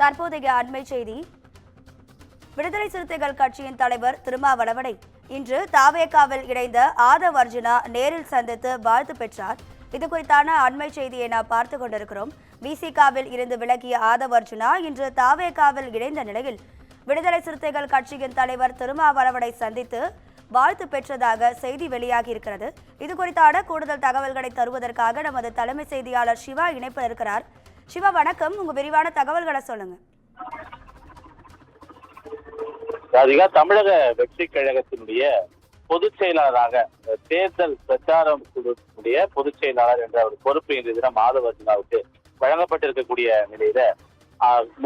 தற்போதைய அண்மை செய்தி. விடுதலை சிறுத்தைகள் கட்சியின் தலைவர் திருமாவளவனை இன்று தாவேகாவில் இணைந்த ஆதவ் அர்ஜுனா நேரில் சந்தித்து வாழ்த்து பெற்றார். இது குறித்தான அண்மை செய்தியை நாம் பார்த்து கொண்டிருக்கிறோம். விசிகாவில் இருந்து விலகிய ஆதவ் அர்ஜுனா இன்று தாவேகாவில் இணைந்த நிலையில் விடுதலை சிறுத்தைகள் கட்சியின் தலைவர் திருமாவளவனை சந்தித்து வாழ்த்து பெற்றதாக செய்தி வெளியாகி இருக்கிறது. இது குறித்தான கூடுதல் தகவல்களை தருவதற்காக நமது தலைமை செய்தியாளர் சிவா இணைப்பில் இருக்கிறார். சிவா வணக்கம், உங்க விரிவான தகவல்களை சொல்லுங்க. ராதிகா, தமிழக வெற்றி கழகத்தினுடைய பொதுச் செயலாளராக தேர்தல் பிரச்சாரம் குழுடைய பொதுச் செயலாளர் என்ற ஒரு பொறுப்பு இன்று தினம் ஆதவ் அர்ஜுனாவுக்கு வழங்கப்பட்டிருக்கக்கூடிய நிலையில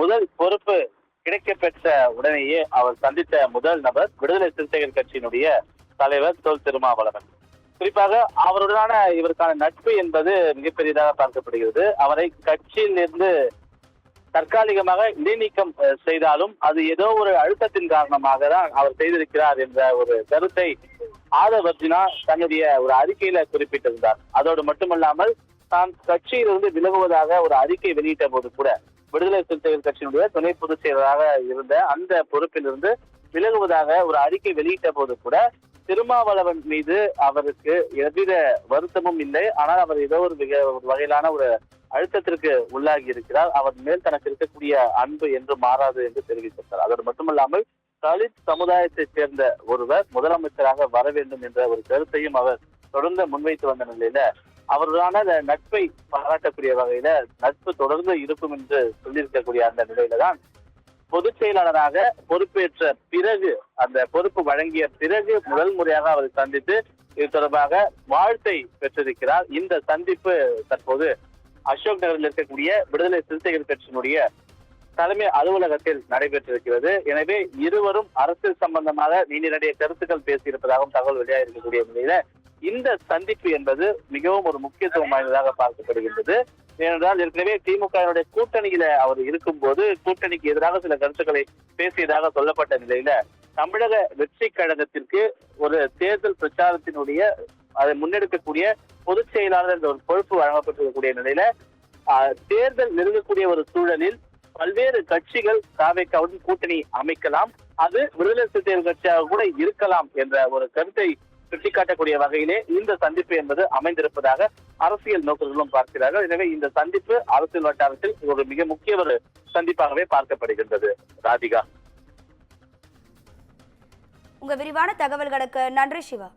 முதல் பொறுப்பு கிடைக்கப்பெற்ற உடனேயே அவர் சந்தித்த முதல் நபர் விடுதலை சிறுத்தைகள் கட்சியினுடைய தலைவர் தொல் திருமாவளவன். குறிப்பாக அவருடனான இவருக்கான நட்பு என்பது மிகப்பெரியதாக பார்க்கப்படுகிறது. அவரை கட்சியில் இருந்து தற்காலிகமாக இடைநீக்கம் செய்தாலும் அது ஏதோ ஒரு அழுத்தத்தின் காரணமாக தான் அவர் செய்திருக்கிறார் என்ற ஒரு கருத்தை ஆதவ் அர்ஜுனா தன்னுடைய ஒரு அறிக்கையில குறிப்பிட்டிருந்தார். அதோடு மட்டுமல்லாமல் தான் கட்சியிலிருந்து விலகுவதாக ஒரு அறிக்கை வெளியிட்ட போது கூட விடுதலை சிறுத்தைகள் கட்சியினுடைய துணை பொதுச் செயலராக இருந்த அந்த பொறுப்பிலிருந்து விலகுவதாக ஒரு அறிக்கை வெளியிட்ட போது கூட திருமாவளவன் மீது அவருக்கு எவ்வித வருத்தமும் இல்லை. ஆனால் அவர் ஏதோ ஒரு வகையிலான ஒரு அழுத்தத்திற்கு உள்ளாகி இருக்கிறார். அவர் மேல் தனக்கு இருக்கக்கூடிய அன்பு என்று மாறாது என்று தெரிவித்திருக்கிறார். அதோடு மட்டுமல்லாமல் தலித் சமுதாயத்தைச் சேர்ந்த ஒருவர் முதலமைச்சராக வர வேண்டும் என்ற ஒரு கருத்தையும் அவர் தொடர்ந்து முன்வைத்து வந்த நிலையில அவர்களான நட்பை பாராட்டக்கூடிய வகையில நட்பு தொடர்ந்து இருக்கும் என்று சொல்லியிருக்கக்கூடிய அந்த நிலையில தான் பொதுச் செயலாளராக பொறுப்பேற்ற பிறகு அந்த பொறுப்பு வழங்கிய பிறகு முதல் முறையாக அவரை சந்தித்து இது தொடர்பாக வாழ்த்தை பெற்றிருக்கிறார். இந்த சந்திப்பு தற்போது அசோக் நகரில் இருக்கக்கூடிய விடுதலை சிறுத்தைகள் கட்சியினுடைய தலைமை அலுவலகத்தில் நடைபெற்றிருக்கிறது. எனவே இருவரும் அரசியல் சம்பந்தமாக நீண்ட நிறைய கருத்துக்கள் பேசியிருப்பதாகவும் தகவல் வெளியாக இருக்கக்கூடிய நிலையில இந்த சந்திப்பு என்பது மிகவும் ஒரு முக்கியத்துவம் வாய்ந்ததாக பார்க்கப்படுகின்றது. ஏனென்றால் ஏற்கனவே திமுக கூட்டணியில அவர் இருக்கும் போது கூட்டணிக்கு எதிராக சில கருத்துக்களை பேசியதாக சொல்லப்பட்ட நிலையில தமிழக வெற்றி கழகத்திற்கு ஒரு தேர்தல் பிரச்சாரத்தினுடைய அதை முன்னெடுக்கக்கூடிய பொதுச் செயலாளர் என்ற ஒரு பொறுப்பு வழங்கப்பட்டிருக்கக்கூடிய நிலையில தேர்தல் நெருங்கக்கூடிய ஒரு சூழலில் பல்வேறு கட்சிகள் தாவேகாவுடன் கூட்டணி அமைக்கலாம், அது விடுதலை சிறுத்தைகள் கட்சியாக கூட இருக்கலாம் என்ற ஒரு கருத்தை சுட்டிக்காட்டக்கூடிய வகையிலே இந்த சந்திப்பு என்பது அமைந்திருப்பதாக அரசியல் நோக்கர்களும் பார்க்கிறார்கள். எனவே இந்த சந்திப்பு அரசியல் வட்டாரத்தில் ஒரு மிக முக்கிய ஒரு சந்திப்பாகவே பார்க்கப்படுகின்றது. ராதிகா, உங்க விரிவான தகவல்களுக்கு நன்றி சிவா.